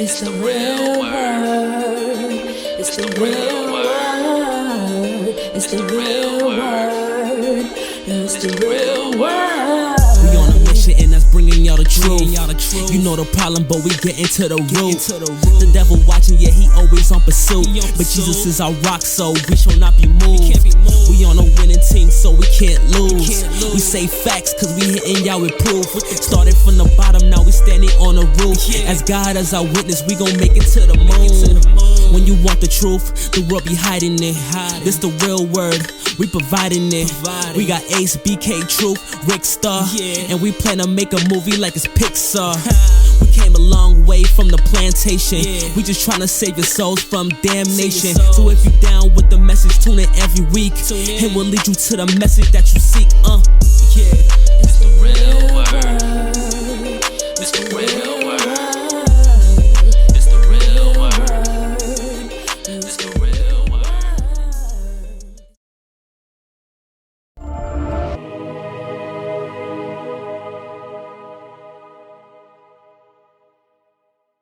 It's the real word. It's the real word. It's the real word. It's the real word. We on a mission and that's bringing y'all the truth. You know the problem, but we get into the root. The devil watching, yeah, he always on pursuit. But Jesus is our rock, so we shall not be moved. We on a winning team, so we can't lose. We say facts, cause we hitting y'all with proof. Started from the bottom, now we standing on the roof. As God as our witness, we gon' make it to the moon. When you want the truth, the world be hiding it. This the real word, we providing it. We got Ace, BK, Truth, Rick Star, and we plan to make a movie like it's Pixar. We came a long way from the plantation. We just tryna save your souls from damnation. So if you down with the message, tune in every week. It will lead you to the message that you seek. It's the real word. It's the real word. It's the real word. It's the real word.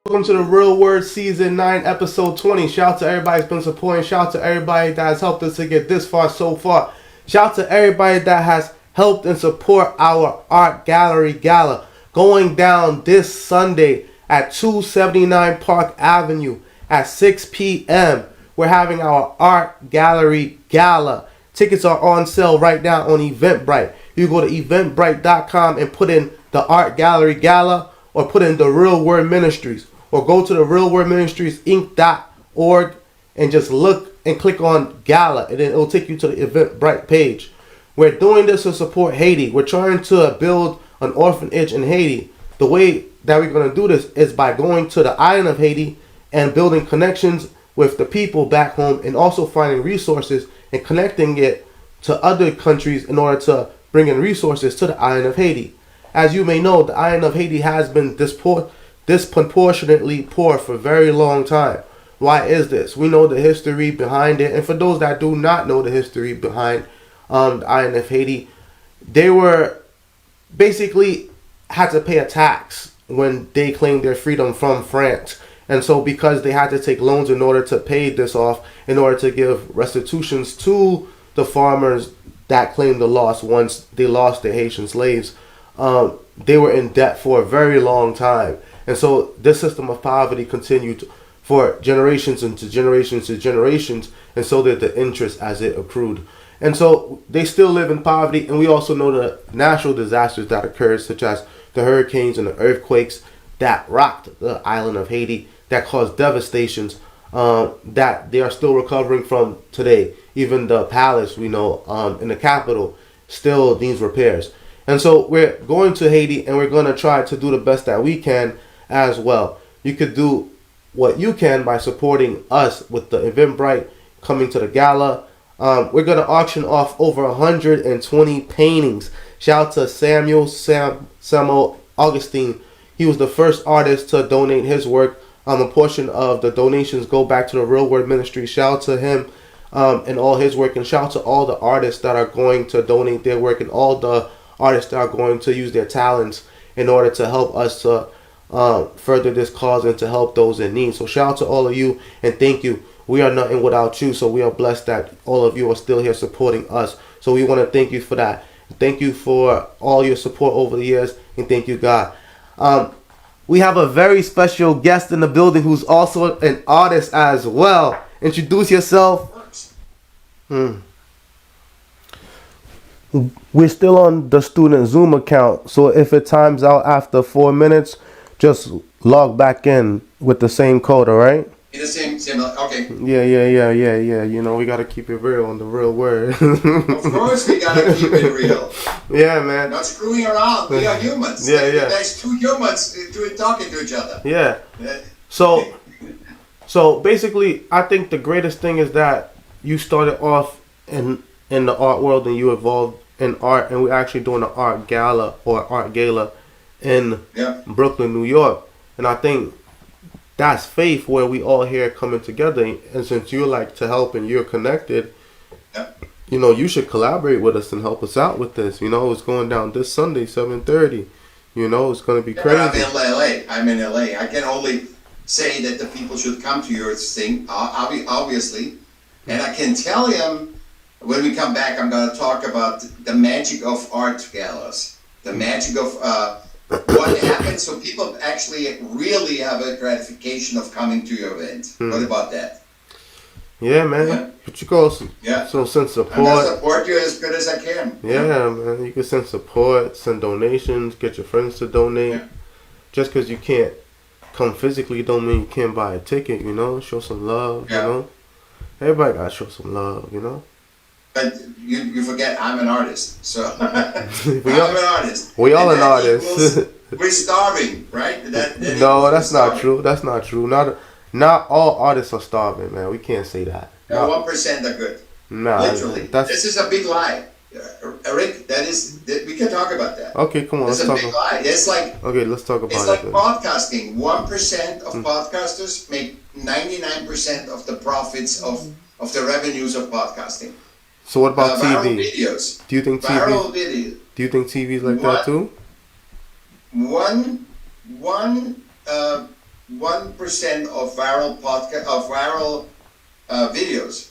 Welcome to the Real Word Season 9, Episode 20. Shout out to everybody that's been supporting. Shout out to everybody that has helped us to get this far so far. Shout out to everybody that has helped and support our Art Gallery Gala going down this Sunday at 279 Park Avenue at 6 p.m. We're having our Art Gallery Gala. Tickets are on sale right now on Eventbrite. You go to eventbrite.com and put in the Art Gallery Gala or put in the Real Word Ministries. Or go to the therealwordministriesinc.org and just look and click on Gala, and then it'll take you to the Eventbrite page. We're doing this to support Haiti. We're trying to build an orphanage in Haiti. The way that we're going to do this is by going to the island of Haiti and building connections with the people back home, and also finding resources and connecting it to other countries in order to bring in resources to the island of Haiti. As you may know, the island of Haiti has been disproportionately poor for a very long time. Why is this? We know the history behind it, and for those that do not know the history behind the island of Haiti, they were basically had to pay a tax when they claimed their freedom from France. And so because they had to take loans in order to pay this off, in order to give restitutions to the farmers that claimed the loss once they lost their Haitian slaves, they were in debt for a very long time. And so this system of poverty continued for generations into generations to generations, and so did the interest as it accrued. And so they still live in poverty, and we also know the natural disasters that occurred, such as the hurricanes and the earthquakes that rocked the island of Haiti, that caused devastations that they are still recovering from today. Even the palace, we know, in the capital still needs repairs. And so we're going to Haiti, and we're going to try to do the best that we can as well. You could do what you can by supporting us with the Eventbrite coming to the gala. We're going to auction off over 120 paintings. Shout out to Samuel Augustine. He was the first artist to donate his work. A portion of the donations go back to the Real Word Ministry. Shout out to him and all his work. And shout out to all the artists that are going to donate their work, and all the artists that are going to use their talents in order to help us to further this cause and to help those in need. So shout out to all of you, and thank you. We are nothing without you, so we are blessed that all of you are still here supporting us. So we want to thank you for that. Thank you for all your support over the years, and thank you, God. We have a very special guest in the building who's also an artist as well. Introduce yourself. We're still on the student Zoom account, so if it times out after 4 minutes, just log back in with the same code, all right? The same, okay. Yeah. You know, we got to keep it real on the real word. Of course we got to keep it real. Yeah, man. Not screwing around. We are humans. Yeah. There's two humans talking to each other. Yeah. So basically, I think the greatest thing is that you started off in the art world, and you evolved in art, and we're actually doing an art gala in Brooklyn, New York. And I think that's faith, where we all here coming together. And since you like to help and you're connected, you know, you should collaborate with us and help us out with this. You know, it's going down this Sunday, 7:30. You know, it's going to be crazy. But I'm in LA. I can only say that the people should come to your thing, obviously. And I can tell him, when we come back, I'm going to talk about the magic of art galas, the magic of what happens so people actually really have a gratification of coming to your event. What about that? Yeah, man. Yeah. But you go some send I'm going to support. support you as good as I can. Yeah, man. You can send support, send donations, get your friends to donate. Yeah. Just because you can't come physically don't mean you can't buy a ticket, you know? Show some love, Yeah. you know? Everybody got to show some love, you know? But you forget I'm an artist, so We I'm an artist. We all And an that artist. equals- we're starving, right? That No, equals that's we're not starving. true. That's not true. Not all artists are starving, man. We can't say that. Now 1% are good. Nah, Literally, that's this is a big lie, Rick. We can talk about that. okay. Come on, It's let's a talk. big lie. It's like Let's talk about It's it. like Then. podcasting. 1% of podcasters make 99% of the profits of the revenues of podcasting. So what about Viral TV? videos. Do you think Viral TV? video. Do you think TV is like What? that too? 1% of viral videos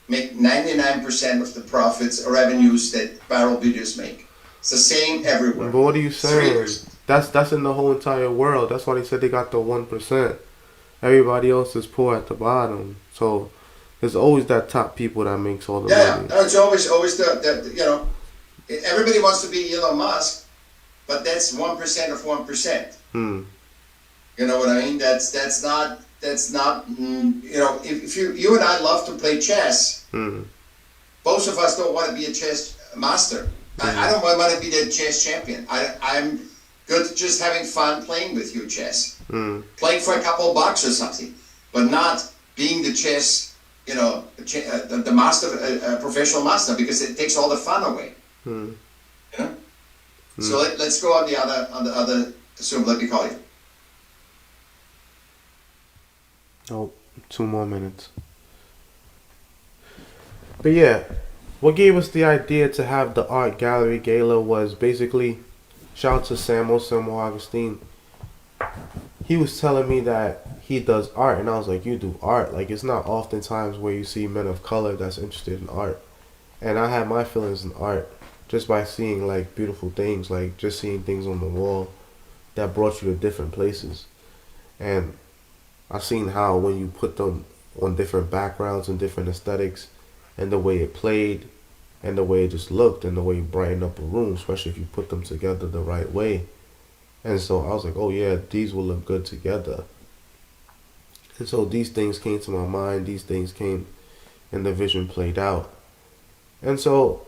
make 99% of the profits or revenues that viral videos make. It's the same everywhere. But what are you saying? 3%. That's in the whole entire world. That's why they said they got the 1%. Everybody else is poor at the bottom. So there's always that top people that makes all the money. No, it's always the you know, everybody wants to be Elon Musk, but that's 1% of 1%. Hmm. You know what I mean? That's not you know, if you and I love to play chess, Hmm. both of us don't want to be a chess master. I don't want to be the chess champion. I'm good just having fun playing with you chess. Hmm. Playing for a couple bucks or something, but not being the chess, you know, the master, professional master, because it takes all the fun away. Hmm. You know? So let's go on the other Zoom. Let me call you. Oh, 2 more minutes. But yeah, what gave us the idea to have the art gallery gala was basically, shout out to Samuel Augustine. He was telling me that he does art, and I was like, you do art? Like, it's not oftentimes where you see men of color that's interested in art. And I had my feelings in art just by seeing like beautiful things, like just seeing things on the wall that brought you to different places. And I've seen how when you put them on different backgrounds and different aesthetics, and the way it played, and the way it just looked, and the way you brighten up a room, especially if you put them together the right way. And so I was like, oh yeah, these will look good together. And so these things came to my mind, these things came, and the vision played out. And so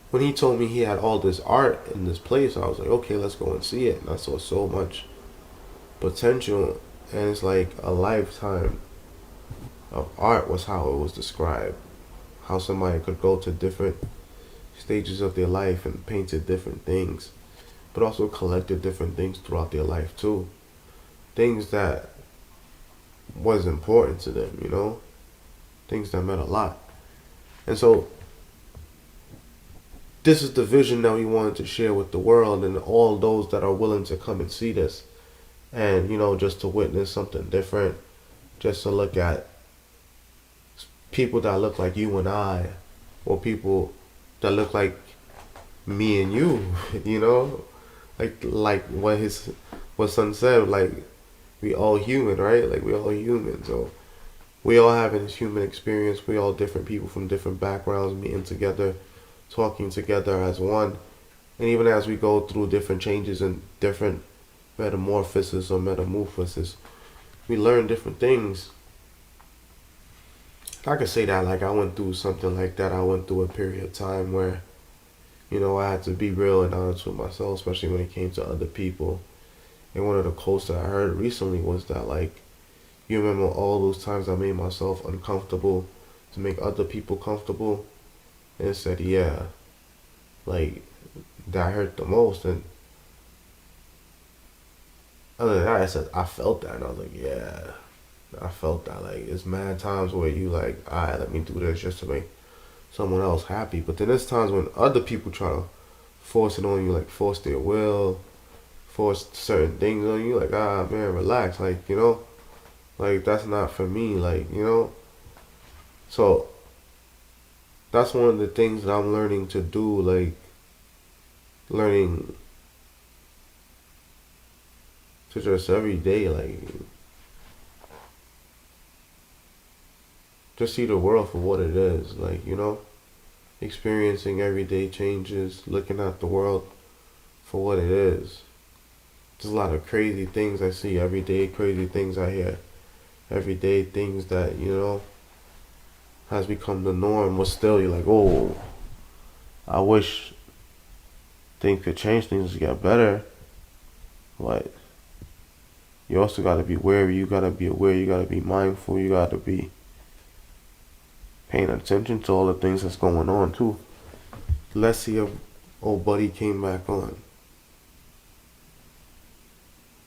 when he told me he had all this art in this place, I was like, okay, let's go and see it. And I saw so much potential, and it's like a lifetime of art was how it was described. How somebody could go to different stages of their life and painted different things, but also collected different things throughout their life too. Things that was important to them, you know? Things that meant a lot. And so this is the vision that we wanted to share with the world and all those that are willing to come and see this. And, you know, just to witness something different, just to look at people that look like you and I, or people that look like me and you, you know? Like what son said, like, we all human, right? Like, we all human, so we all having this human experience. We all different people from different backgrounds meeting together, talking together as one. And even as we go through different changes and different metamorphosis or metamorphosis, we learn different things. I could say that like I went through something like that. I went through a period of time where, you know, I had to be real and honest with myself, especially when it came to other people. And one of the quotes that I heard recently was that, like, you remember all those times I made myself uncomfortable to make other people comfortable? And it said, yeah, like, that hurt the most. And other than that, I said, I felt that. And I was like, yeah, I felt that. Like, it's mad times where you like, alright, let me do this just to make someone else happy. But then there's times when other people try to force it on you, like force their will, force certain things on you. Like, ah, man, relax. Like, you know, like, that's not for me. Like, you know. So, that's one of the things that I'm learning to do. Like, learning to just every day, like, just see the world for what it is. Like, you know, experiencing everyday changes, looking at the world for what it is. There's a lot of crazy things I see every day, crazy things I hear every day, things that, you know, has become the norm, but still you're like, oh, I wish things could change, things get better. But you also got to be wary, you got to be aware, you got to be mindful, you got to be paying attention to all the things that's going on too. Let's see if old buddy came back on.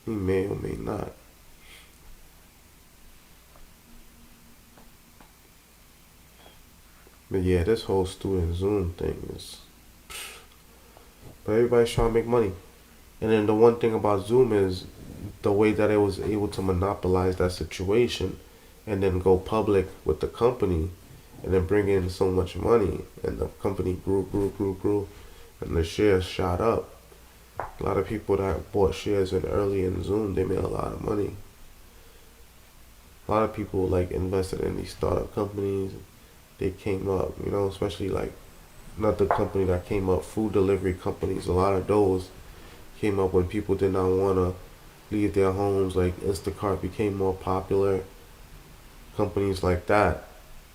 He may or may not. But yeah, this whole student Zoom thing is... But everybody's trying to make money. And then the one thing about Zoom is the way that it was able to monopolize that situation and then go public with the company and then bring in so much money. And the company grew. And the shares shot up. A lot of people that bought shares in early in Zoom, they made a lot of money. A lot of people like invested in these startup companies. They came up, you know, especially like another company that came up, food delivery companies. A lot of those came up when people did not want to leave their homes. Like Instacart became more popular. Companies like that,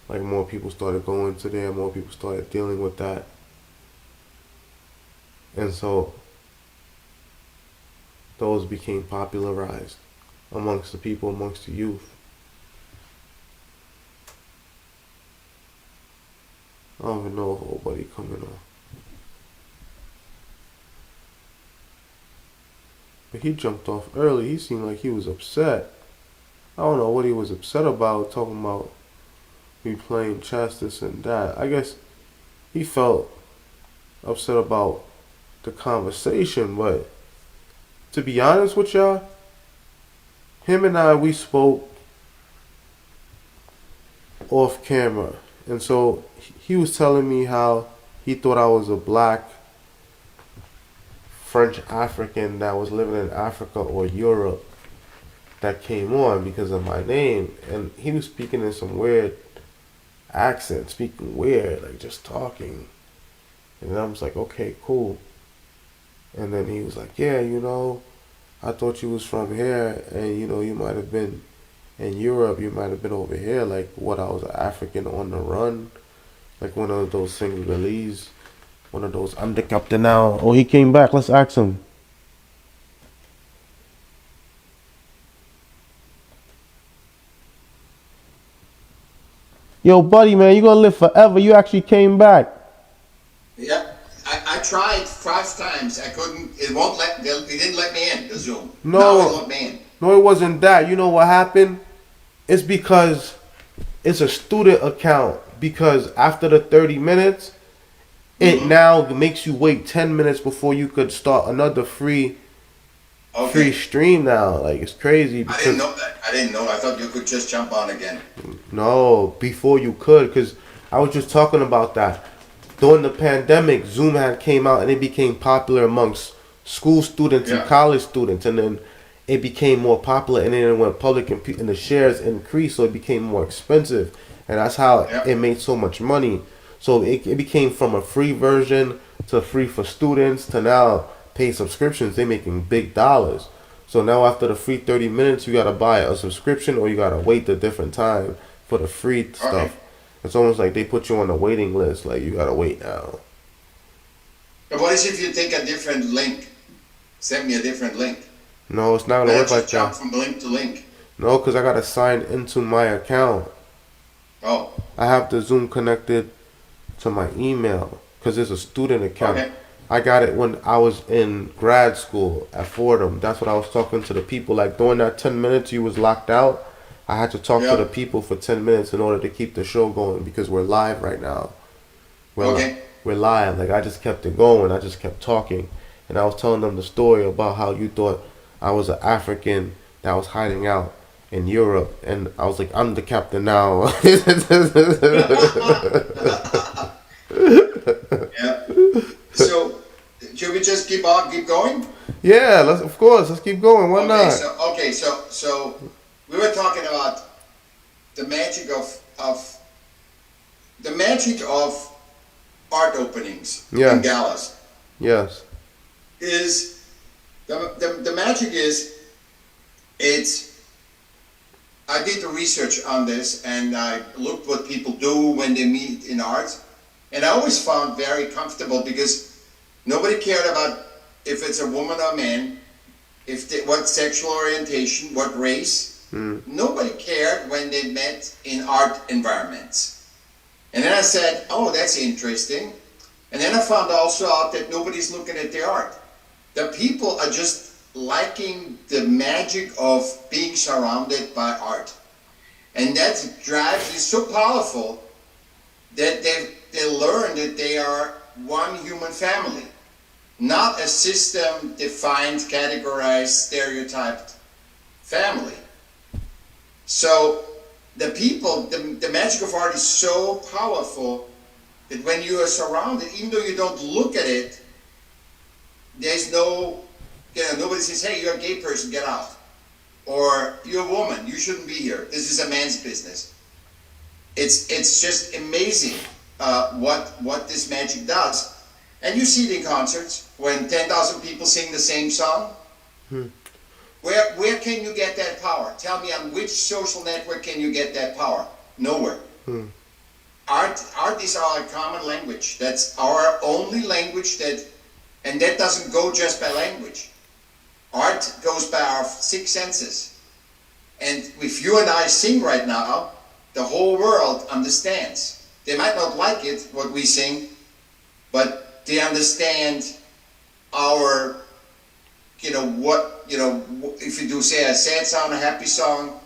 like more people started going to there, more people started dealing with that. And so those became popularized amongst the people, amongst the youth. I don't even know if old buddy coming on. But he jumped off early. He seemed like he was upset. I don't know what he was upset about, talking about me playing chess, this and that. I guess he felt upset about the conversation, but to be honest with y'all, him and I, we spoke off camera. And so he was telling me how he thought I was a black French African that was living in Africa or Europe that came on because of my name. And he was speaking in some weird accent, speaking weird, like just talking. And I was like, okay, cool. And then he was like, yeah, you know, I thought you was from here, and you know, you might have been in Europe, you might have been over here, like what, I was an African on the run, like one of those Senegalese, one of those, I'm the captain now. Oh, he came back, let's ask him. Yo, buddy, man, you gonna live forever. You actually came back. Yeah. I tried 5 times. I couldn't. It didn't let me in the Zoom. No, now it let me in. No, it wasn't that. You know what happened? It's because it's a student account. Because after the 30 minutes, it now makes you wait 10 minutes before you could start another free stream now. Like, it's crazy. I didn't know that. I didn't know. I thought you could just jump on again. No, before you could, because I was just talking about that. During the pandemic, Zoom had came out and it became popular amongst school students and college students, and then it became more popular, and then it went public, and the shares increased, so it became more expensive, and that's how it made so much money. So it became from a free version to free for students to now pay subscriptions. They're making big dollars. So now after the free 30 minutes, you gotta buy a subscription or you gotta wait a different time for the free stuff. It's almost like they put you on a waiting list. Like, you gotta wait now. But what if you take a different link? Send me a different link. No, it's not gonna work like that. Jump from link to link. No, because I gotta sign into my account. Oh. I have the Zoom connected to my email because it's a student account. Okay. I got it when I was in grad school at Fordham. That's what I was talking to the people. Like, during that 10 minutes you was locked out, I had to talk to the people for 10 minutes in order to keep the show going because we're live right now. We're live. Like, I just kept it going. I just kept talking. and I was telling them the story about how you thought I was an African that was hiding out in Europe, and I was like, I'm the captain now. Yeah. So, should we just keep going? Yeah, let's keep going. Why not? So we were talking about the magic of art openings and galas. Yes. Is the magic is I did the research on this, and I looked what people do when they meet in art, and I always found very comfortable because nobody cared about if it's a woman or a man, what sexual orientation, what race. Nobody cared when they met in art environments. And then I said, oh, that's interesting. And then I found also out that nobody's looking at the art. The people are just liking the magic of being surrounded by art. And that drives is so powerful that they learn that they are one human family, not a system-defined, categorized, stereotyped family. So the people, the magic of art is so powerful that when you are surrounded, even though you don't look at it, there's no, nobody says, hey, you're a gay person, get out. Or you're a woman, you shouldn't be here. This is a man's business. It's just amazing what this magic does. And you see it in concerts when 10,000 people sing the same song. Where can you get that power? Tell me on which social network can you get that power? Nowhere. Art is our common language. That's our only language and that doesn't go just by language. Art goes by our 6 senses. And if you and I sing right now, the whole world understands. They might not like it, what we sing, but they understand our, if you do say a sad song, a happy song,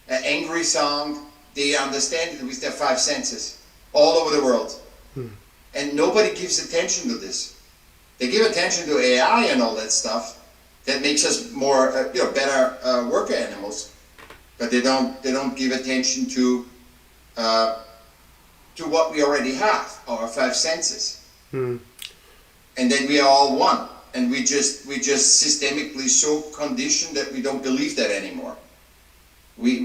an angry song, they understand it with their 5 senses all over the world. And nobody gives attention to this. They give attention to AI and all that stuff that makes us more, better worker animals, but they don't give attention to what we already have, our 5 senses. And then we are all one. And we just systemically so conditioned that we don't believe that anymore. We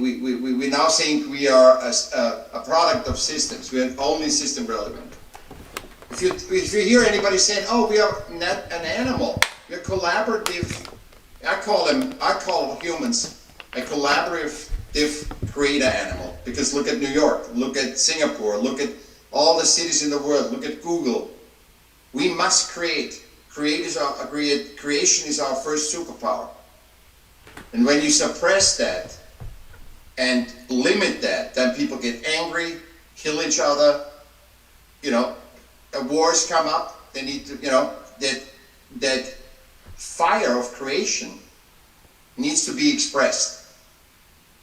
now think we are a product of systems. We are only system relevant. If you hear anybody saying, "Oh, we are not an animal. We're collaborative," I call humans a collaborative creator animal. Because look at New York, look at Singapore, look at all the cities in the world, look at Google. We must create. Creation is our first superpower. And when you suppress that and limit that, then people get angry, kill each other, wars come up. They need to, that fire of creation needs to be expressed.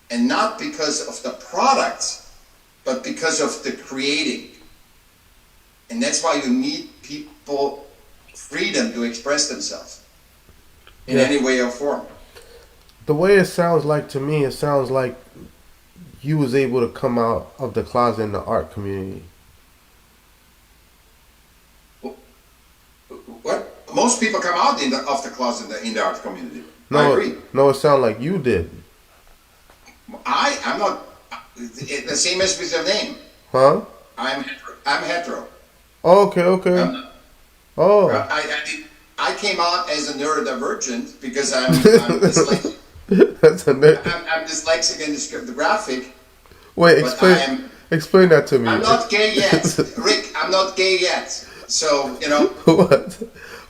And not because of the products, but because of the creating. And that's why you need people freedom to express themselves in any way or form. The way it sounds like to me, it sounds like you was able to come out of the closet in the art community. What? Most people come out of the closet in the art community. No, I agree. No, it sounds like you did. I'm not the same as with your name. Huh? I'm hetero. Oh, okay. I came out as a neurodivergent because I'm dyslexic. I'm dyslexic and graphic. Wait, explain that to me. I'm not gay yet, Rick. I'm not gay yet. So What?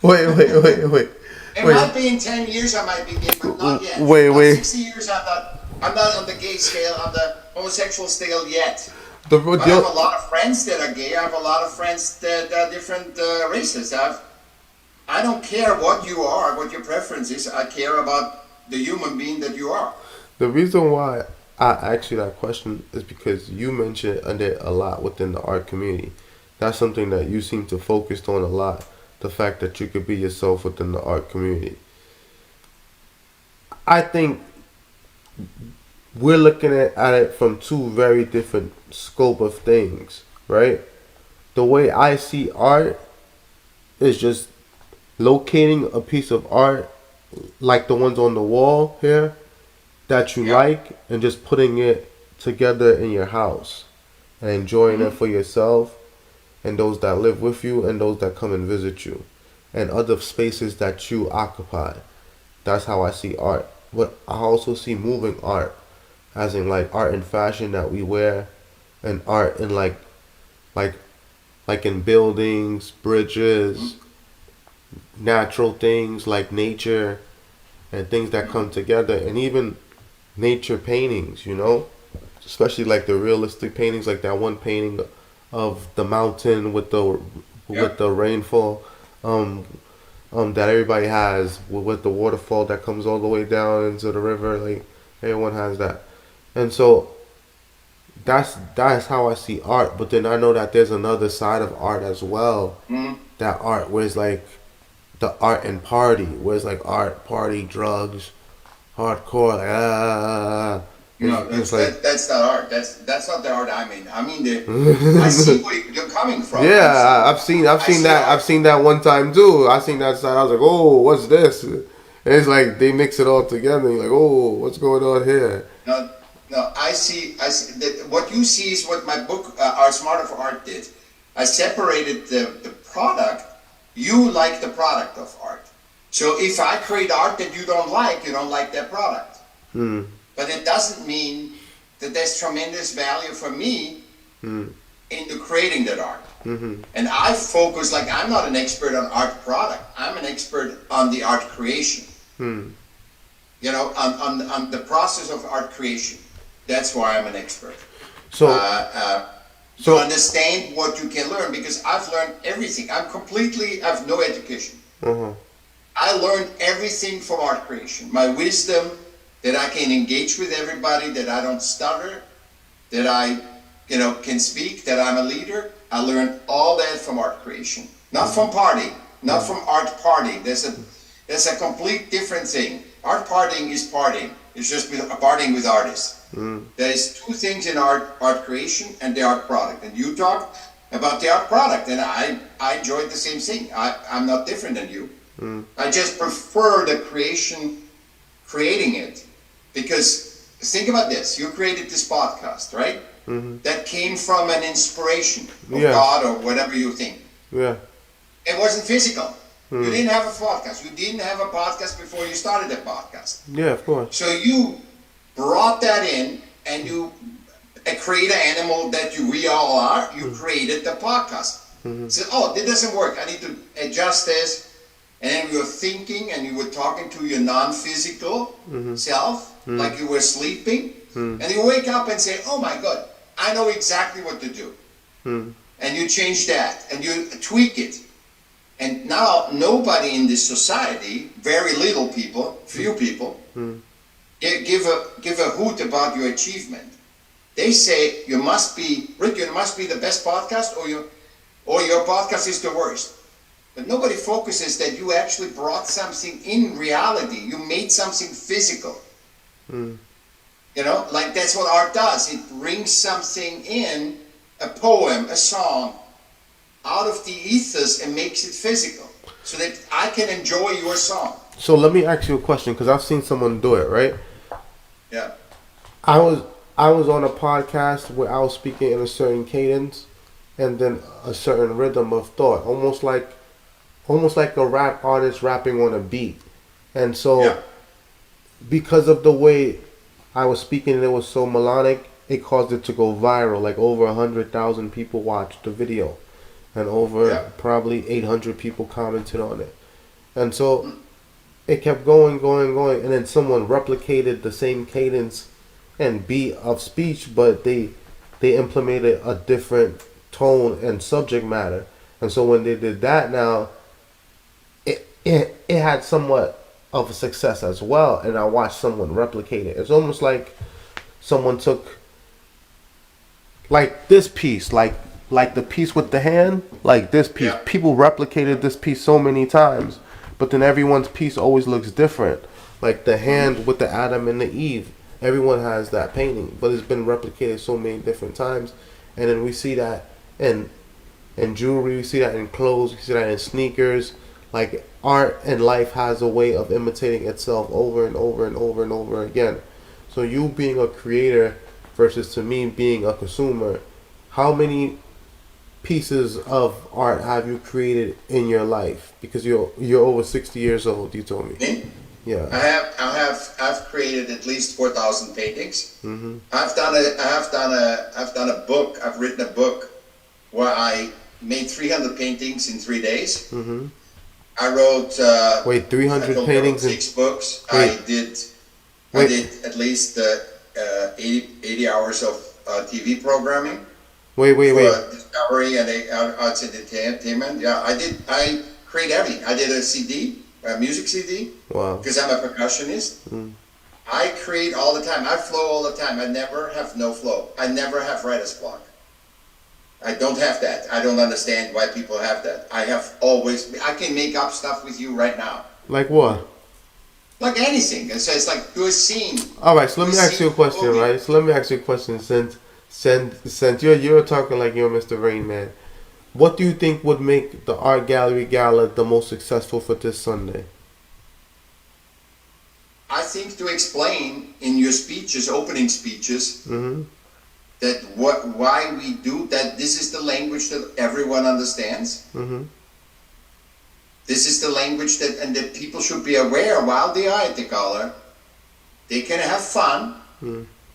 Wait. It might be in 10 years I might be gay, but not yet. Wait. 60 years I'm not on the gay scale, on the homosexual scale yet. I have a lot of friends that are gay. I have a lot of friends that are different races. I don't care what you are, what your preference is. I care about the human being that you are. The reason why I asked you that question is because you mentioned it a lot within the art community. That's something that you seem to focus on a lot. the fact that you could be yourself within the art community. I think we're looking at it from two very different scope of things, right? The way I see art is just locating a piece of art like the ones on the wall here that you like and just putting it together in your house and enjoying it for yourself and those that live with you and those that come and visit you and other spaces that you occupy. That's how I see art. But I also see moving art, as in like art in fashion that we wear, and art in like in buildings, bridges, natural things like nature, and things that come together, and even nature paintings, you know, especially like the realistic paintings, like that one painting of the mountain with the rainfall, that everybody has with the waterfall that comes all the way down into the river. Like everyone has that, and so that's how I see art. But then I know that there's another side of art as well. That art where it's like the art and party, where it's like art, party, drugs, hardcore, like that's not art. That's not the art I mean. I mean I see where you're coming from. Yeah, I've seen that one time too. I seen that side. I was like, oh, what's this? And it's like they mix it all together. And you're like, oh, what's going on here? No, I see what you see is what my book Art Smarter for Art did. I separated the product. You like the product of art. So if I create art that you don't like that product. But it doesn't mean that there's tremendous value for me into creating that art. And I focus, like I'm not an expert on art product. I'm an expert on the art creation. You know, on the process of art creation. That's why I'm an expert. So, to understand what you can learn, because I've learned everything. I have no education. I learned everything from art creation. My wisdom, that I can engage with everybody, that I don't stutter, that I, can speak, that I'm a leader. I learned all that from art creation, not from partying, not from art partying. There's a complete different thing. Art partying is partying. It's just partying with artists. There's two things in art creation and the art product. And you talk about the art product, and I enjoyed the same thing. I'm not different than you. I just prefer the creating it. Because think about this, you created this podcast, right? That came from an inspiration of God or whatever you think. Yeah. It wasn't physical. You didn't have a podcast. You didn't have a podcast before you started the podcast. Yeah, of course. So you brought that in and you create an animal that we all are. You created the podcast. So, this doesn't work. I need to adjust this. And then you were thinking and you were talking to your non-physical self, like you were sleeping. And you wake up and say, oh my God, I know exactly what to do. And you change that and you tweak it. And now nobody in this society, very little people, few people, give a hoot about your achievement. They say you must be the best podcast or your podcast is the worst. But nobody focuses that you actually brought something in reality. You made something physical. Like that's what art does. It brings something in, a poem, a song, out of the ethers and makes it physical. So that I can enjoy your song. So let me ask you a question, because I've seen someone do it, right? Yeah. I was on a podcast where I was speaking in a certain cadence and then a certain rhythm of thought. Almost like a rap artist rapping on a beat. And so because of the way I was speaking and it was so melodic, it caused it to go viral. Like over 100,000 people watched the video. And over probably 800 people commented on it. And so it kept going. And then someone replicated the same cadence and beat of speech, but they implemented a different tone and subject matter. And so when they did that now, it had somewhat of a success as well. And I watched someone replicate it. It's almost like someone took like this piece, like like the piece with the hand, like this piece, Yeah. people replicated this piece so many times, but then everyone's piece always looks different. Like the hand with the Adam and the Eve, everyone has that painting, but it's been replicated so many different times. And then we see that in jewelry, we see that in clothes, we see that in sneakers. Like art and life has a way of imitating itself over and over and over and over again. So you being a creator versus to me being a consumer, how many pieces of art have you created in your life? Because you're over 60 years old, you told me. Me? Yeah. I've created at least 4,000 paintings. Mm-hmm. I've done a book. I've written a book where I made 300 paintings in 3 days. Mm-hmm. I wrote. Wait, 300 I wrote paintings in 6 books. Wait. I did at least 80 hours of TV programming. Wait. For Discovery and Arts and Entertainment. Yeah, I create everything. I did a CD, a music CD. Wow. Because I'm a percussionist. Mm. I create all the time. I flow all the time. I never have no flow. I never have writer's block. I don't have that. I don't understand why people have that. I have always. I can make up stuff with you right now. Like what? Like anything. So it's like do a scene. All right. So let me ask you a question, right? So let me ask you a question. Since you're talking like you're Mr. Rain Man, what do you think would make the Art Gallery Gala the most successful for this Sunday? I think to explain in your speeches, opening speeches, Mm-hmm. that why we do that. This is the language that everyone understands. Mm-hmm. This is the language that people should be aware while they are at the gala. They can have fun,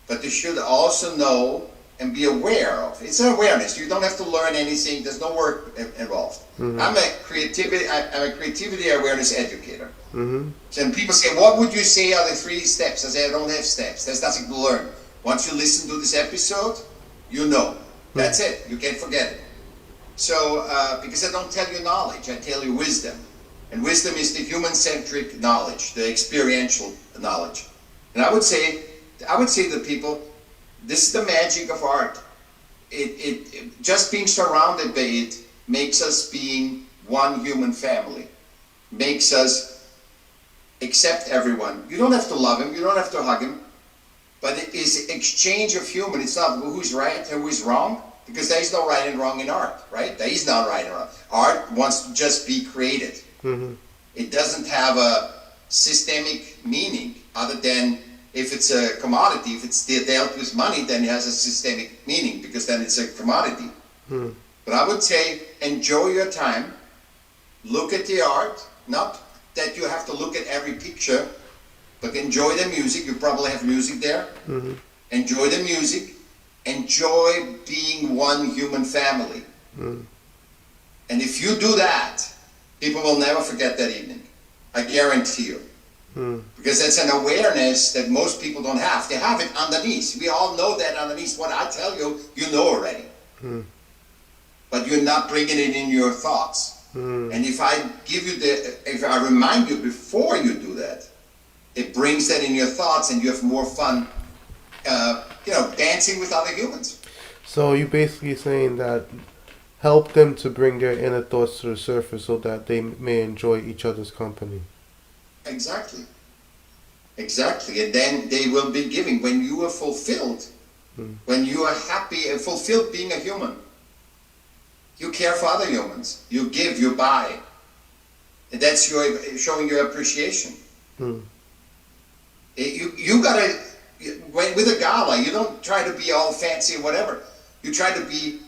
but they should also know and be aware of. It's an awareness. You don't have to learn anything. There's no work involved. Mm-hmm. I'm a creativity awareness educator. Mm-hmm. So when people say, what would you say are the 3 steps? I say, I don't have steps. There's nothing to learn. Once you listen to this episode, you know. That's it. You can't forget it. So, because I don't tell you knowledge, I tell you wisdom. And wisdom is the human-centric knowledge, the experiential knowledge. And I would say to people, this is the magic of art. It just being surrounded by it makes us being one human family. Makes us accept everyone. You don't have to love him, you don't have to hug him, but it is exchange of human. It's not who's right and who's wrong, because there is no right and wrong in art, right? There is no right and wrong. Art wants to just be created. Mm-hmm. It doesn't have a systemic meaning other than if it's a commodity. If it's dealt with money, then it has a systemic meaning, because then it's a commodity. Mm. But I would say enjoy your time, look at the art, not that you have to look at every picture, but enjoy the music. You probably have music there. Mm-hmm. Enjoy the music. Enjoy being one human family. Mm. And if you do that, people will never forget that evening. I guarantee you. Mm. Because that's an awareness that most people don't have. They have it underneath. We all know that underneath. What I tell you, you know already. Mm. But you're not bringing it in your thoughts. Mm. And if I remind you before you do that, it brings that in your thoughts, and you have more fun, dancing with other humans. So you're basically saying that help them to bring their inner thoughts to the surface so that they may enjoy each other's company. Exactly. And then they will be giving. When you are fulfilled, when you are happy and fulfilled being a human, you care for other humans. You give, you buy. And that's showing your appreciation. Mm. You gotta, with a gala, you don't try to be all fancy or whatever. You try to be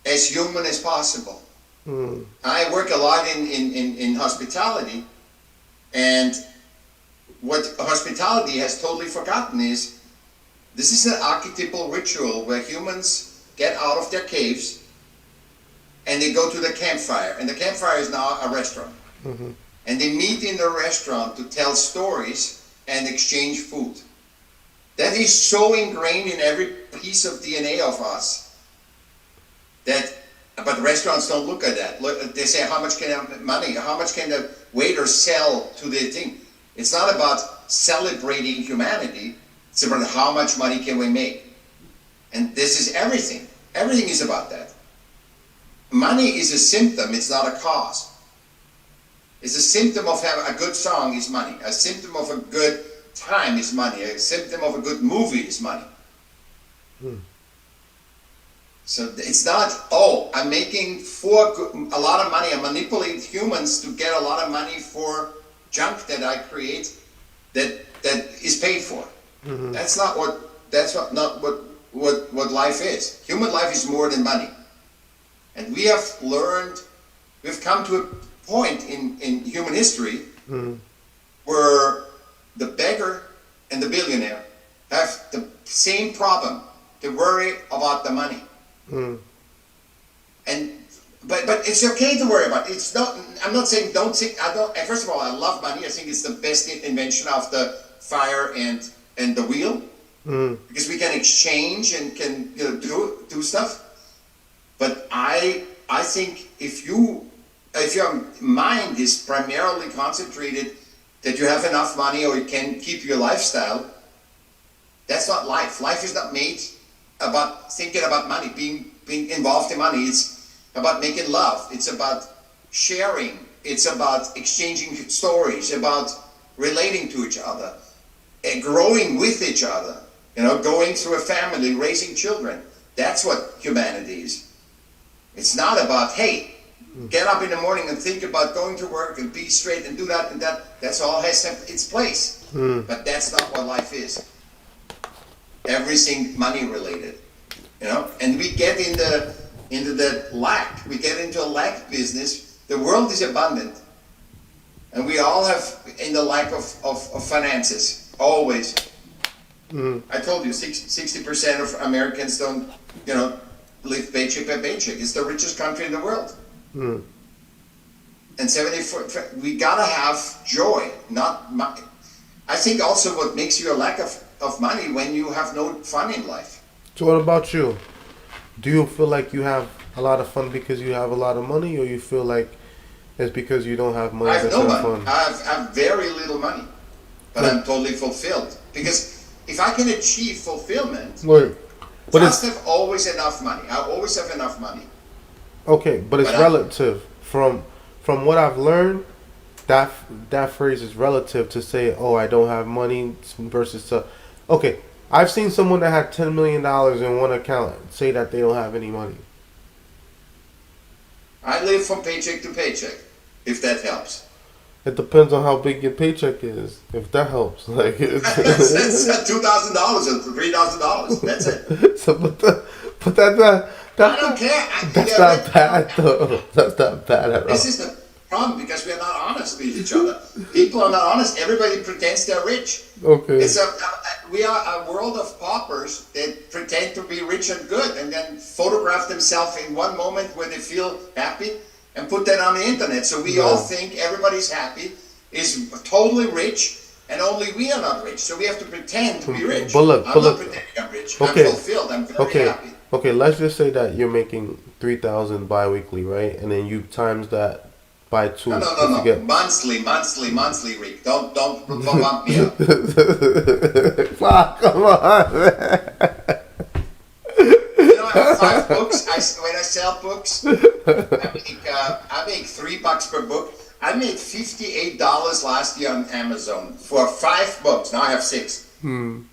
as human as possible. Mm. I work a lot in hospitality, and what hospitality has totally forgotten is this is an archetypal ritual where humans get out of their caves and they go to the campfire, and the campfire is now a restaurant. Mm-hmm. And they meet in the restaurant to tell stories and exchange food. That is so ingrained in every piece of DNA of us but restaurants don't look at that. They say, how much can the waiter sell to the thing? It's not about celebrating humanity. It's about how much money can we make. And this is everything. Everything is about that. money is a symptom, it's not a cause. It's a symptom of having a good song is money. A symptom of a good time is money. A symptom of a good movie is money. So it's not, oh, I'm making a lot of money. I manipulate humans to get a lot of money for junk that I create that is paid for. That's not what life is. Human life is more than money. And we've come to a point in human history where the beggar and the billionaire have the same problem, to worry about the money. But it's okay to worry about it. It's not, I'm not saying don't think, first of all, I love money. I think it's the best invention of the fire and the wheel. Because we can exchange and can do stuff. But I think if your mind is primarily concentrated that you have enough money or you can keep your lifestyle, that's not life. Life is not made about thinking about money, being involved in money. It's about making love. It's about sharing. It's about exchanging stories, about relating to each other, and growing with each other. Going through a family, raising children. That's what humanity is. It's not about, hey, get up in the morning and think about going to work and be straight and do that and that. That's all has its place. But that's not what life is. Everything money related. And we get into the lack. We get into a lack business. The world is abundant. And we all have in the lack of finances. Always. I told you, 60% of Americans don't, live paycheck by paycheck. It's the richest country in the world. And 74, we gotta have joy, not money. I think also what makes you a lack of money when you have no fun in life. So what about you? Do you feel like you have a lot of fun because you have a lot of money, or you feel like it's because you don't have money? I have no money. I have very little money, but I'm totally fulfilled. Because if I can achieve fulfillment, I must have always enough money. I always have enough money. Okay, but it's relative. From what I've learned, that phrase is relative to say, oh, I don't have money versus okay, I've seen someone that had $10 million in one account say that they don't have any money. I live from paycheck to paycheck, if that helps. It depends on how big your paycheck is. If that helps, like that's $2,000 or $3,000. That's it. So, but that's not. I don't care. That's not bad though. That's not bad at all. This is the problem because we are not honest with each other. People are not honest. Everybody pretends they're rich. Okay. We are a world of paupers that pretend to be rich and good, and then photograph themselves in one moment where they feel happy. And put that on the internet. So we all think everybody's happy, is totally rich, and only we are not rich. So we have to pretend to be rich. I'm not pretending I'm rich. Okay. I'm fulfilled. I'm very happy. Okay, let's just say that you're making $3,000 bi-weekly, right? And then you times that by 2. No. Monthly, Rick. Don't bump me up. Fuck, come on, man. I have 5 books. When I sell books, I make $3 per book. I made $58 last year on Amazon for 5 books. Now I have 6. And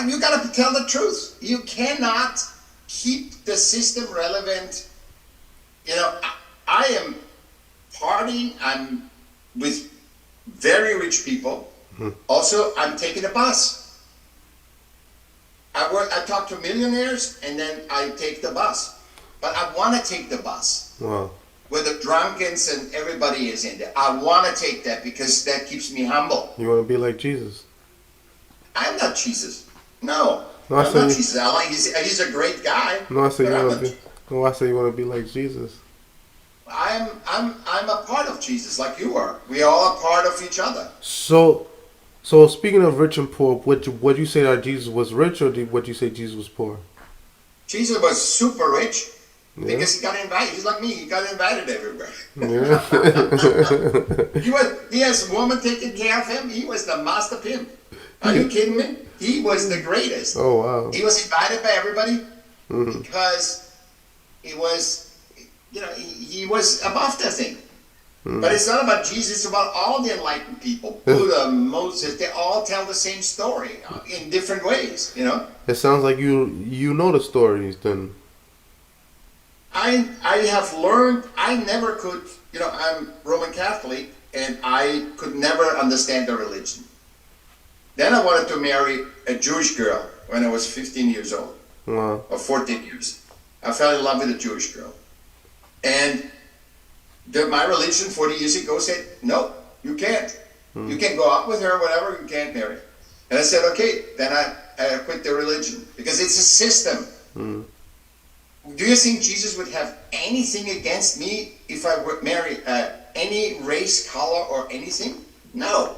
you gotta tell the truth. You cannot keep the system relevant. I am partying. I'm with very rich people. Also, I'm taking a bus. I talk to millionaires, and then I take the bus. But I want to take the bus. Wow. Where the drunkens and everybody is in there. I want to take that because that keeps me humble. You want to be like Jesus? I'm not Jesus. No I'm not Jesus. He's a great guy. I say you want to be like Jesus. I'm a part of Jesus, like you are. We all are part of each other. So speaking of rich and poor, would you say that Jesus was rich, or would you say Jesus was poor? Jesus was super rich because he got invited. He's like me. He got invited everywhere. Yeah. He has a woman taking care of him. He was the master pimp. Are you kidding me? He was the greatest. Oh, wow. He was invited by everybody because he was, he was above that thing. But it's not about Jesus, it's about all the enlightened people. Buddha, Moses, they all tell the same story in different ways, It sounds like you know the stories then. I have learned, I never could, I'm Roman Catholic, and I could never understand the religion. Then I wanted to marry a Jewish girl when I was 15 years old, Wow. or 14 years. I fell in love with a Jewish girl. And my religion 40 years ago said, no, you can't. You can go out with her, whatever, you can't marry. And I said, okay, then I quit the religion, because it's a system. Do you think Jesus would have anything against me if I would marry any race, color, or anything? No.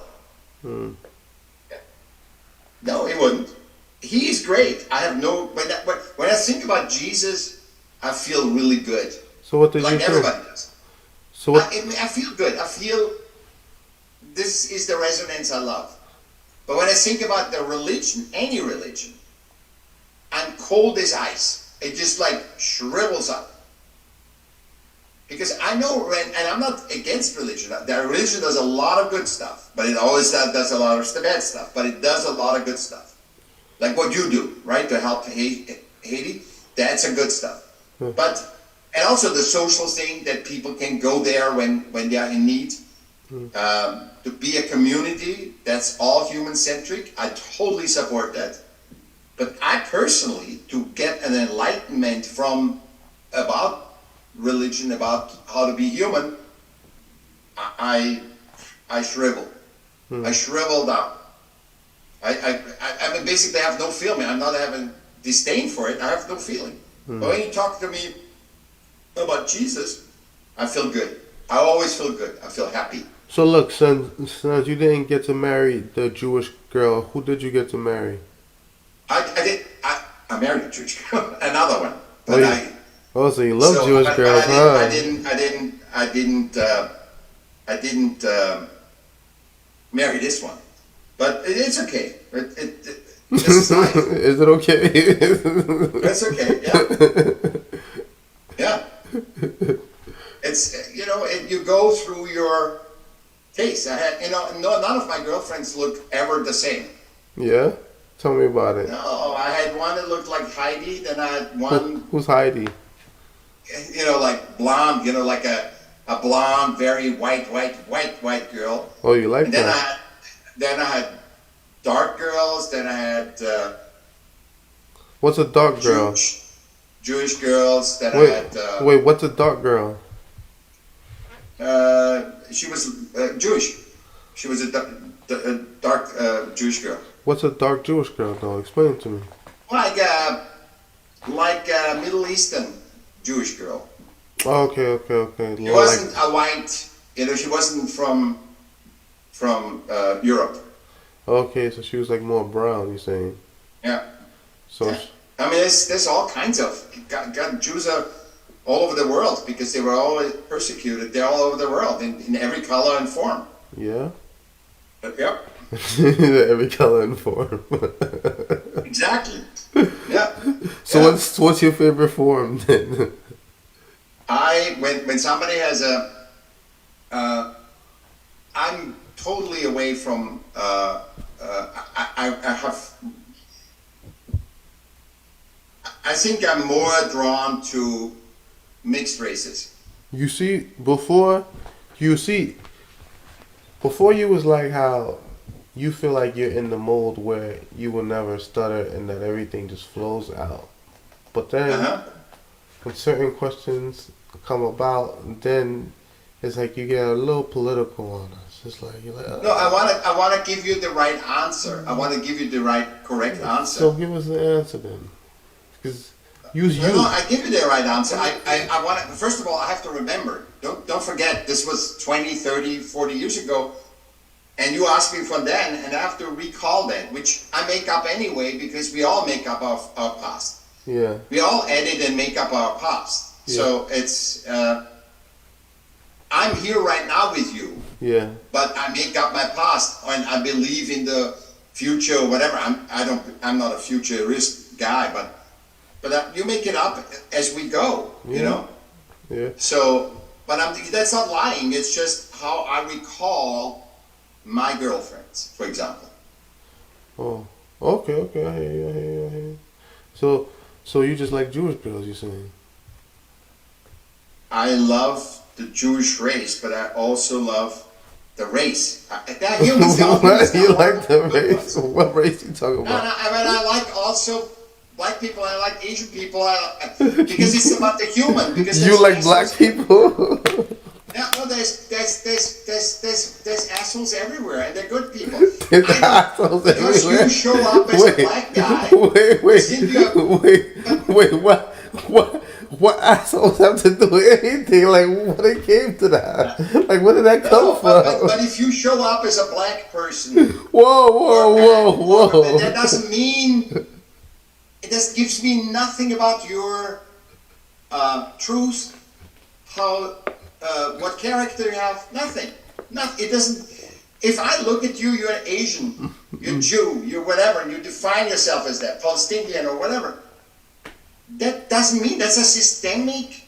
No, he wouldn't. He is great. I have no. When I think about Jesus, I feel really good. So what did you do? Like everybody does. So what? I feel good. I feel this is the resonance I love. But when I think about the religion, any religion, I'm cold as ice. It just like shrivels up. Because I know, and I'm not against religion. The religion does a lot of good stuff, but it always does a lot of bad stuff. But it does a lot of good stuff, like what you do, right, to help Haiti. That's a good stuff. But and also the social thing that people can go there when they are in need. To be a community that's all human centric, I totally support that. But I personally, to get an enlightenment about religion, about how to be human, I shrivel. I shriveled up. I mean, basically I have no feeling. I'm not having disdain for it. I have no feeling. But when you talk to me about Jesus, I feel good. I always feel good. I feel happy. So look, since you didn't get to marry the Jewish girl, who did you get to marry? I married a Jewish girl, another one. But so you love Jewish girls, huh? I didn't marry this one. But it's okay. This is life. Is it okay? It's okay, yeah. Yeah. It's, you go through your taste. I had, none of my girlfriends look ever the same. Yeah? Tell me about it. No, I had one that looked like Heidi, then I had one... Who's Heidi? Like blonde, like a blonde, very white girl. Oh, you like and that? Then I had dark girls, then I had... What's a dark girl? Jewish girls, then I had... wait, what's a dark girl? She was Jewish. She was a dark Jewish girl. What's a dark Jewish girl, though? Explain it to me. Like a Middle Eastern Jewish girl. Oh, okay. She wasn't a white, she wasn't from Europe. Okay, so she was like more brown, you're saying? Yeah. So. Yeah. I mean, there's all kinds of Jews are all over the world because they were always persecuted. They're all over the world in every color and form. Yeah. But, yeah. Every color and form. Exactly. Yeah. So what's your favorite form then? When somebody has I'm totally away from I think I'm more drawn to mixed races. You see, before you was like how you feel like you're in the mold where you will never stutter and that everything just flows out. But then when certain questions come about, then it's like you get a little political on us. It's like you're like, no, I want to give you the right answer. I want to give you the correct answer. So give us the answer then. Because No, I give you the right answer. I want to, first of all, I have to remember. Don't forget, this was 20, 30, 40 years ago. And you asked me from then, and I have to recall that, which I make up anyway, because we all make up our past. Yeah. We all edit and make up our past. Yeah. So it's, I'm here right now with you. Yeah. But I make up my past, and I believe in the future or whatever. I'm not a futurist guy, but But you make it up as we go, you know? Yeah. So, but that's not lying. It's just how I recall my girlfriends, for example. Oh, okay. I hear you. So you just like Jewish girls, you're saying? I love the Jewish race, but I also love the race. That humans You like the race? What race you talking about? No, I like also black people. I like Asian people. Because it's about the human. Because You like black people? Yeah, no, there's assholes everywhere, and they're good people. There's assholes because everywhere. You show up as a black guy. Wait. What assholes have to do with anything? Like, what it came to that? Like, where did that come from? But if you show up as a black person, whoa, that doesn't mean it just gives me nothing about your truth, how what character you have. Nothing. It doesn't. If I look at you, you're Asian, you're Jew, you're whatever, and you define yourself as that, Palestinian or whatever. That doesn't mean that's a systemic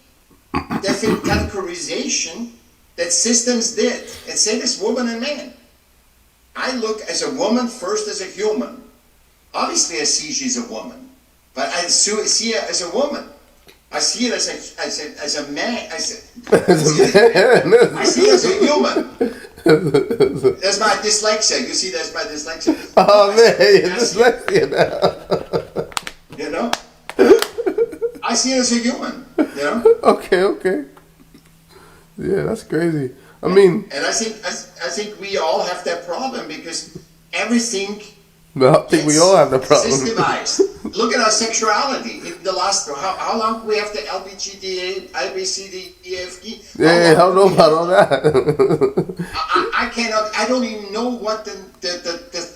categorization that systems did. And say this woman and man. I look as a woman first as a human. Obviously I see she's a woman, but I see her as a woman. I see it as a man. I see it as a human. That's my dyslexia. You see, that's my dyslexia. Oh man, you're dyslexia now. You know? I see it as a human, you know. Okay. Yeah, that's crazy. I mean, and I think we all have that problem because everything. Well, I think we all have the problem. Systemized. Look at our sexuality. In the last, how long we have the LBGDA, IBCD, Yeah, I don't know about all that. I cannot. I don't even know what the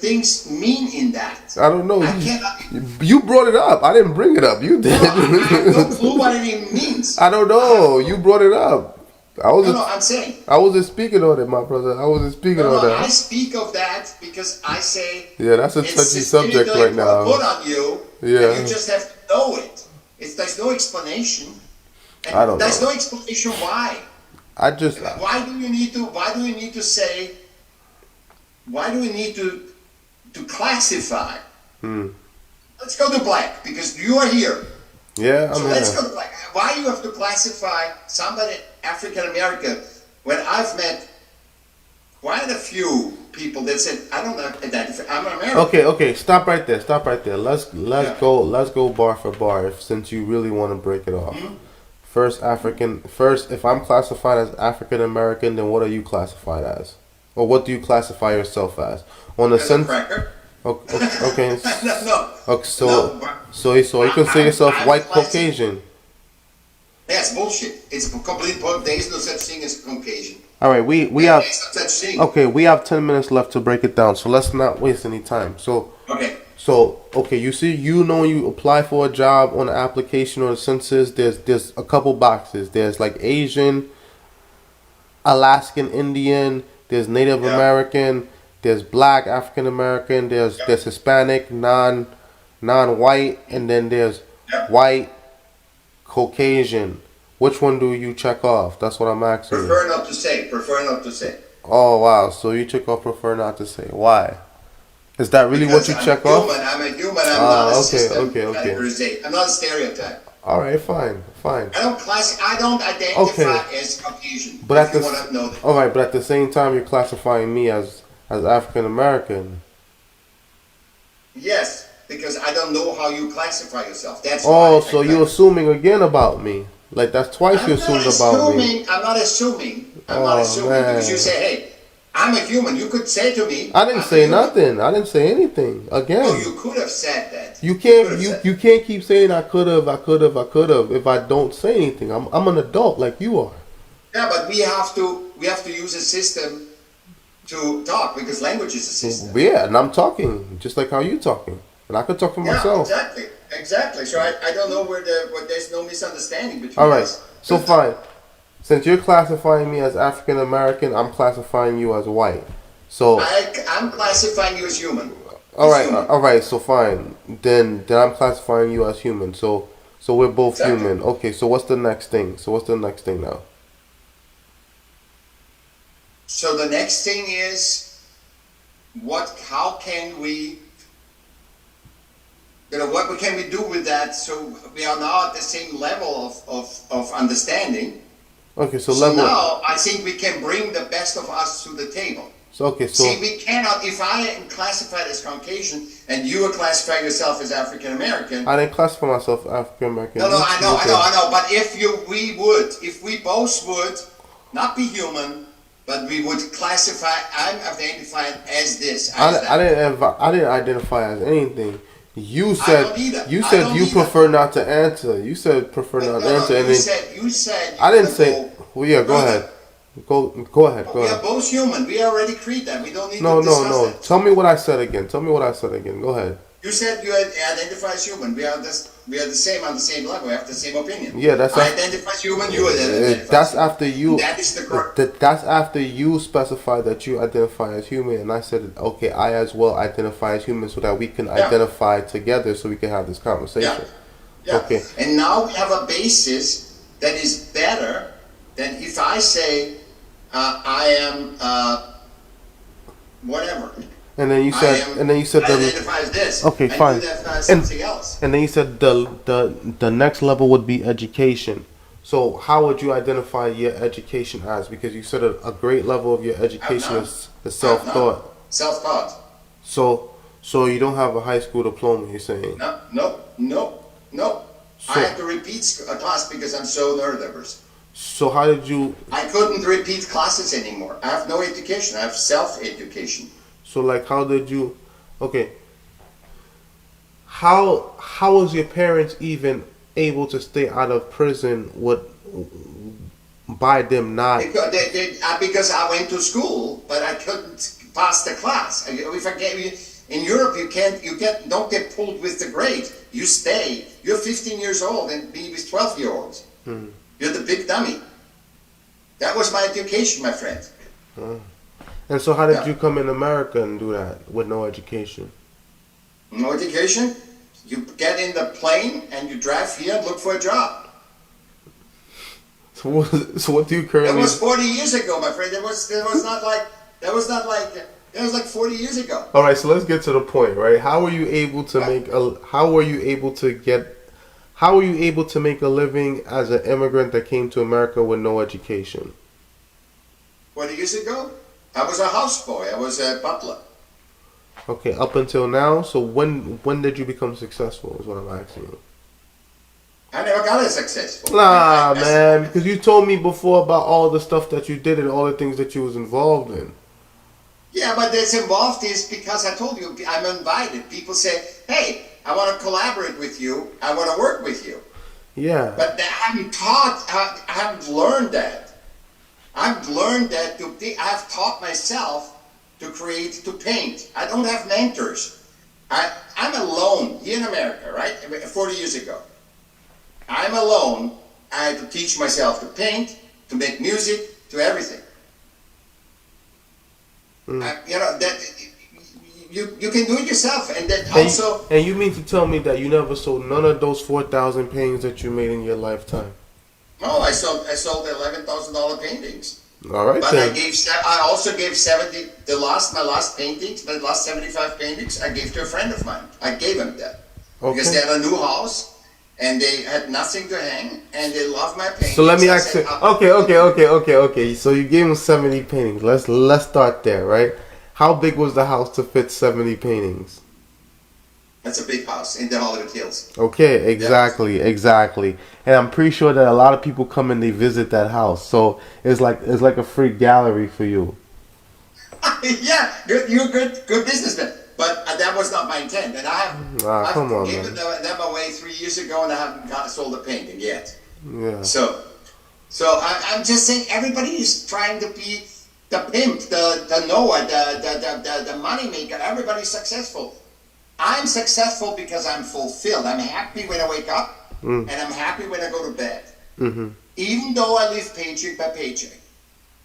things mean in that. I don't know. I cannot. You brought it up. I didn't bring it up. You did. I have no clue what it even means. I don't know. You brought it up. I'm saying. I wasn't speaking on it, my brother. I wasn't speaking on that. I speak of that because I say. Yeah, that's a touchy subject right now. Put on you. Yeah. And you just have to know it. There's no explanation. And I don't know. There's no explanation why. Why do we need to say? Why do we need to classify? Let's go to black because you are here. Yeah, so let's go to black. Why you have to classify somebody African American when I've met quite a few people that said I don't identify. I'm American. Okay. Stop right there. Let's go bar for bar. Since you really want to break it off. First, if I'm classified as African American, then what are you classified as? Or what do you classify yourself as? On the sense. Okay. No. Okay, so you consider yourself white Caucasian. That's bullshit. It's complete bullshit. There is no such thing as Caucasian. All right, we have. There's no such thing. Okay, we have 10 minutes left to break it down. So let's not waste any time. Okay, you see, when you apply for a job on the application or the census, there's a couple boxes. There's like Asian, Alaskan Indian, there's Native American, there's Black African American, there's Hispanic, non-white, and then there's white, Caucasian. Which one do you check off? That's what I'm asking. Prefer not to say. Oh wow, so you check off prefer not to say. Why? Is that really because what you check off? I'm a human. I'm not a system. Okay. I'm not a stereotype. All right, fine. I don't identify as Caucasian. But at the same time, you're classifying me as African American. Yes, because I don't know how you classify yourself. That's why. So you're assuming again about me. Like that's twice you assumed about me. I'm not assuming because you say, "Hey, I'm a human." You could say to me, "I didn't say nothing. I didn't say anything." Again. Oh, you could have said that. You can't keep saying I could have if I don't say anything. I'm an adult like you are. Yeah, but we have to use a system to talk because language is a system. Yeah, and I'm talking just like how you talking, and I could talk for myself. Exactly. So I don't know where there's no misunderstanding between us. All right. So fine. Since you're classifying me as African American, I'm classifying you as white. So I'm classifying you as human. All right. So fine. Then I'm classifying you as human. So So we're both Exactly. human. Okay, so what's the next thing? Now? So the next thing is, how can we, what can we do with that so we are now at the same level of understanding? Okay, so now I think we can bring the best of us to the table. So see, we cannot, if I am classified as Caucasian and you are classifying yourself as African American. I didn't classify myself African American. No, I know. But if we both would not be human, but we would classify, I'm identified as this. I didn't identify as anything. You said you prefer not to answer. You said prefer not to answer. You said. I didn't say. Well, yeah, go ahead. Go ahead. We are both human. We already agreed that. We don't need to discuss that. No. Tell me what I said again. Go ahead. You said you identify as human. We are the same on the same level. We have the same opinion. Yeah, I identify as human. You identify. That's after you. That is the correct. That's after you specify that you identify as human, and I said, okay, I as well identify as human, so that we can identify together, so we can have this conversation. Yeah. Okay. And now we have a basis that is better than if I say I am whatever. And then you said, I identify as this. Okay, fine. You identify as something else. And then you said the next level would be education. So how would you identify your education as? Because you said a great level of your education is self-taught. Self-taught. So you don't have a high school diploma, you're saying? No. So, I had to repeat a class because I'm so neurodiverse. So how did you? I couldn't repeat classes anymore. I have no education. I have self-education. So like, how did you? Okay. How was your parents even able to stay out of prison by them not? Because I went to school, but I couldn't pass the class. If I gave you in Europe, don't get pulled with the grade. You stay. You're 15 years old and be with 12-year-olds. You're the big dummy. That was my education, my friend. And so how did you come in America and do that with no education? No education? You get in the plane and you drive here and look for a job. So what do you currently... That was 40 years ago, my friend. That was like 40 years ago. All right, so let's get to the point, right? How were you able to make a living as an immigrant that came to America with no education? 40 years ago? I was a houseboy. I was a butler. Okay, up until now. So when did you become successful is what I'm asking you. I never got as successful. Nah, man, because you told me before about all the stuff that you did and all the things that you was involved in. Yeah, but that's involved is because I told you I'm invited. People say, hey, I want to collaborate with you. I want to work with you. Yeah. But I haven't learned that. I've learned that I have taught myself to paint. I don't have mentors. I'm alone here in America, right? 40 years ago. I'm alone. I had to teach myself to paint, to make music, to everything. That you can do it yourself, and that also. And you mean to tell me that you never sold none of those 4,000 paintings that you made in your lifetime? No, I sold $11,000 paintings. All right, but then. I also gave 70. My last 75 paintings, I gave to a friend of mine. I gave him that because they had a new house and they had nothing to hang and they loved my paintings. So let me ask you. Okay. So you gave him 70 paintings. Let's start there, right? How big was the house to fit 70 paintings? That's a big house in the Hollywood Hills. Okay, exactly. And I'm pretty sure that a lot of people come and they visit that house. So it's like a free gallery for you. Yeah, you're good businessman. But that was not my intent. And I've given them away 3 years ago, and I haven't sold a painting yet. Yeah. So I'm just saying everybody is trying to be the pimp, the knower, the money maker. Everybody's successful. I'm successful because I'm fulfilled. I'm happy when I wake up, and I'm happy when I go to bed. Mm-hmm. Even though I live paycheck by paycheck.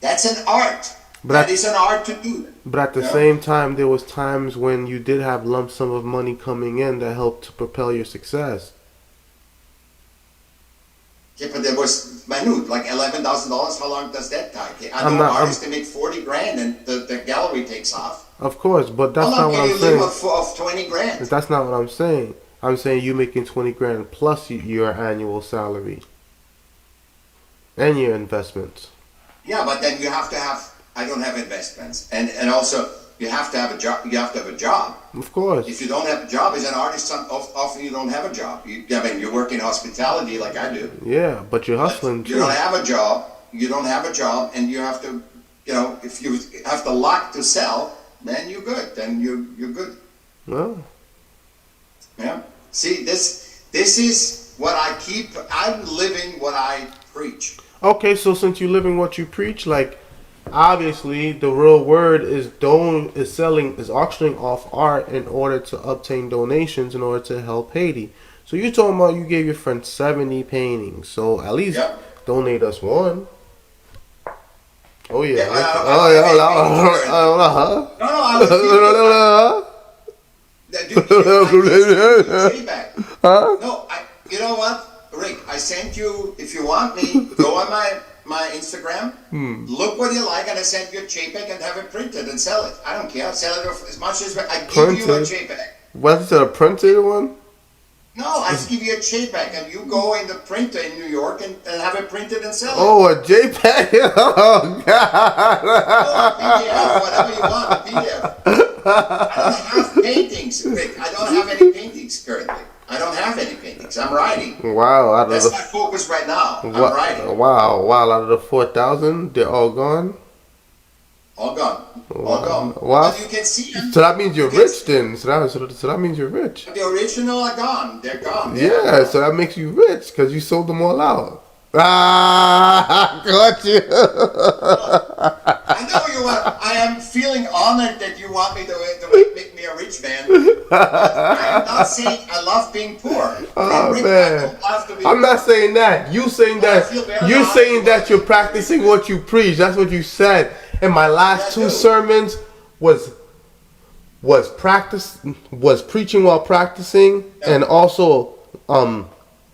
That's an art. That is an art to do. But at the same time, there was times when you did have lump sum of money coming in that helped to propel your success. Yeah, but there was minute, like $11,000. How long does that take? I know artists that make 40 grand and the gallery takes off. Of course, but that's How not long what can I'm you saying. live of 20 grand? That's not what I'm saying. I'm saying you making 20 grand plus your annual salary and your investments. Yeah, but then you have to have. I don't have investments, and also you have to have a job. You have to have a job. Of course. If you don't have a job as an artist, often you don't have a job. You work in hospitality like I do. Yeah, but you're hustling But too. you don't have a job. You don't have a job, and you have to. If you have the luck to sell, then you're good. Then you're good. Well, Yeah. See, this is what I keep. I'm living what I preach. okay, so since you're living what you preach, like obviously the real word is auctioning off art in order to obtain donations in order to help Haiti. So you're talking about you gave your friend 70 paintings, so at least donate us one. Oh yeah. No, you know what, Rick? I sent you. If you want me, go on my Instagram. Look what you like, and I sent you a JPEG and have it printed and sell it. I don't care. Sell it as much as I give you a JPEG. What's it, a printed one? No, I just give you a JPEG, and you go in the printer in New York and have it printed and sell it. Oh, a JPEG? Oh God! PDF, whatever you want, a PDF. I don't have paintings, Rick. I don't have any paintings currently. I don't have any paintings. I'm writing. Wow, that's my focus right now. I'm writing. Wow, out of the 4,000, they're all gone? All gone. All gone. Wow. But you can see them. So that means you're rich then. So that means you're rich. The original are gone. They're gone. Yeah, so that makes you rich because you sold them all out. Ah, got you. I know you want. I am feeling honored that you want me to make me a rich man. I'm not saying I love being poor. Oh Rick, man, I'm not saying that. You saying that? You're saying that you're practicing what you preach. That's what you said. And my last two sermons was preaching while practicing, and also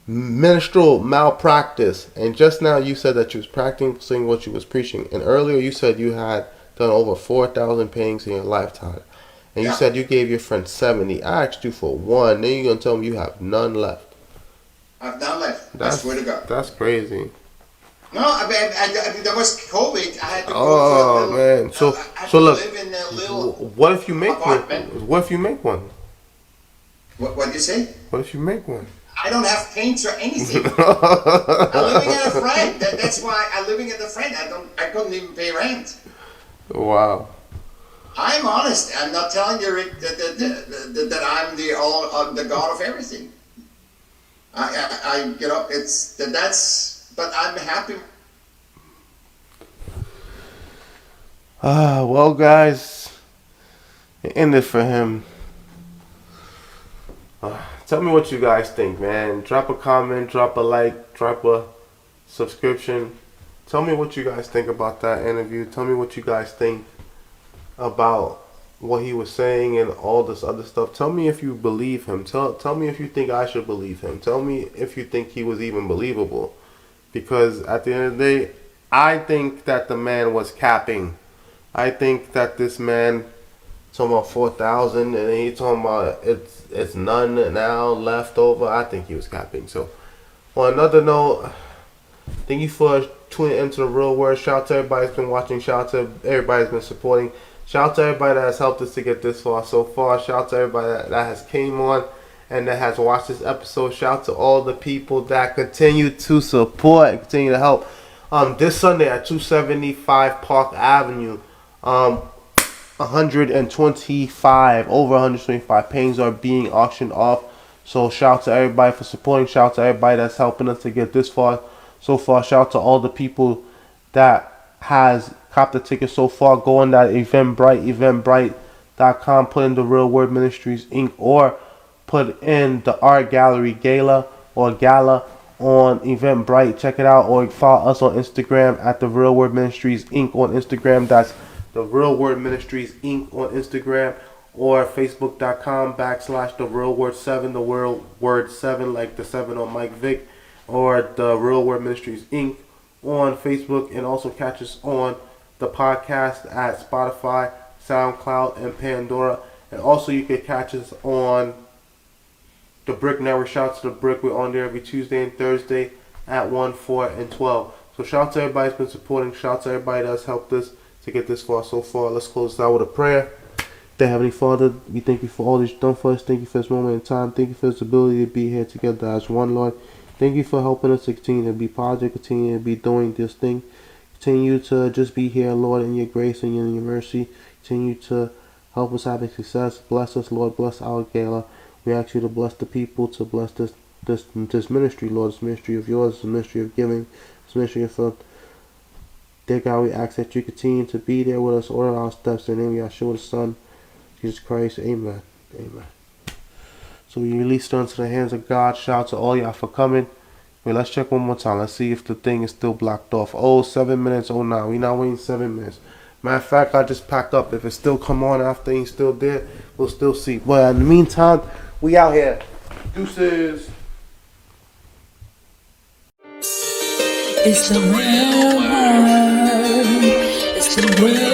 ministerial malpractice. And just now you said that you was practicing what you was preaching, and earlier you said you had done over 4,000 paintings in your lifetime, and you said you gave your friend 70. I asked you for one, then you're gonna tell me you have none left. I have none left. I swear to God. That's crazy. No, I mean, there was COVID. I had to go to a little, man. So look, live in a little what if you make apartment. one? What if you make one? What did you say? What if you make one? I don't have paints or anything. I'm living at a friend. That's why I'm living at a friend. I couldn't even pay rent. Wow. I'm honest. I'm not telling you, Rick, that I'm the God of everything. But I'm happy. Well, guys, it ended for him. Tell me what you guys think, man. Drop a comment, drop a like, drop a subscription. Tell me what you guys think about that interview. Tell me what you guys think about what he was saying and all this other stuff. Tell me if you believe him. Tell me if you think I should believe him. Tell me if you think he was even believable. Because at the end of the day, I think that the man was capping. I think that this man talking about 4,000 and he talking about it's none now left over. I think he was capping. So on another note, thank you for tuning into the Real Word. Shout out to everybody that's been watching. Shout out to everybody that's been supporting. Shout out to everybody that has helped us to get this far so far. Shout out to everybody that has came on and that has watched this episode. Shout out to all the people that continue to support and continue to help. This Sunday at 275 Park Avenue, 125 paintings are being auctioned off. So shout out to everybody for supporting. Shout out to everybody that's helping us to get this far so far. Shout out to all the people that has copped the ticket so far. Go on that eventbrite.com, put in the Real Word Ministries Inc. or put in the Art Gallery Gala or Gala on Eventbrite. Check it out, or follow us on Instagram at the Real Word Ministries Inc. on Instagram. That's the Real Word Ministries Inc. on Instagram, or Facebook.com/the Real Word 7, the Real Word 7, like the 7 on Mike Vick, or the Real Word Ministries Inc. on Facebook, and also catch us on the podcast at Spodify, Soundcloud, and Pandora. And also you can catch us on the Brick Network. Shout out to the Brick. We're on there every Tuesday and Thursday at 1, 4, and 12. So shout out to everybody who's been supporting. Shout out to everybody that's helped us to get this far so far. Let's close this out with a prayer. Dear Heavenly Father, we thank you for all that you've done for us. Thank you for this moment in time. Thank you for this ability to be here together as one, Lord. Thank you for helping us to continue to be positive, continue to be doing this thing. Continue to just be here, Lord, in your grace and in your mercy. Continue to help us have a success. Bless us, Lord. Bless our gala. We ask you to bless the people, to bless this ministry, Lord. This ministry of yours, this ministry of giving, this ministry of love. Dear God, we ask that you continue to be there with us, order our steps. In the name of Yahshua, the Son, Jesus Christ. Amen. Amen. So we released unto the hands of God. Shout out to all y'all for coming. Wait, let's check one more time. Let's see if the thing is still blocked off. Oh, 7 minutes. Oh, no. We're not waiting 7 minutes. Matter of fact, I just packed up. If it still come on after he's still there, we'll still see. But in the meantime, we out here. Deuces. It's the real word. It's the real